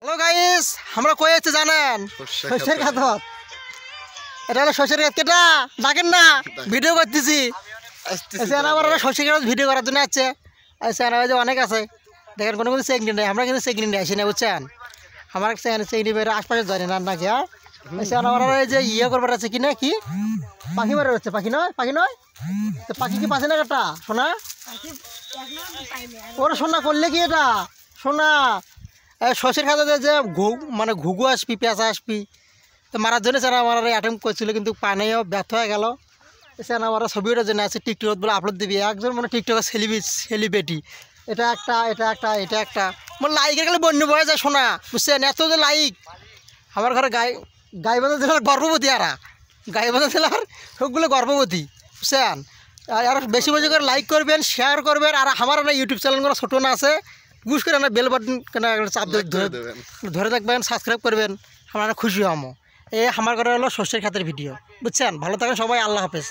Hello guys, আমরা কই আছি জানেন? শস্যের ক্ষেত। এটা হলো শস্যের ক্ষেত। কেটা ডাকেন না, ভিডিও করতেছি। আমার শস্যের ক্ষেত ভিডিও করার জন্য আছে। অনেক আছে দেখেন, কোনো চেক নেই। আমরা কিন্তু চেক নিয়ে আসি না, বুঝছেন? আমার চেক নিবে আশপাশে জানি না নাকি। হ্যাঁ আমার এই যে ইয়ে করবার আছে কি না, কি পাখি মারা হচ্ছে। পাখি নয়, পাখি নয়, তো পাখি কি পাচ্ছে না? একটা সোনা, ওরা সোনা করলে কি এটা সোনা? শস্যের খাতাতে যে মানে ঘুঘু আসবি, পেঁচা আসবি, তো মারার জন্য স্যার আমার অ্যাটেম্প করছিল, কিন্তু পানেও ব্যর্থ হয়ে গেল। স্যার আমার ছবি ওটার জন্য আছে, টিকটক বলে আপলোড দিবি। একজন মানে টিকটকের সেলিব্রিটি। এটা একটা মানে লাইকের গেলে বন্য বয়ে যায় শোনা, বুঝছেন? এত যে লাইক। আমার ঘরে গাইবান্ধা জেলার গর্ভবতী, গাইবান্ধা জেলার সবগুলো গর্ভবতী, বুঝছেন? আর বেশি বেশি করে লাইক করবেন, শেয়ার করবেন। আর আমার না ইউটিউব চ্যানেলগুলো ছোটো না আছে, বুঝ করে না বেল বাটন কেন চাপ ধরে থাকবেন, সাবস্ক্রাইব করবেন। আমরা খুশি হবো। এই আমার ঘরে হলো শস্যের খাতের ভিডিও, বুঝছেন? ভালো থাকেন সবাই, আল্লাহ হাফেজ।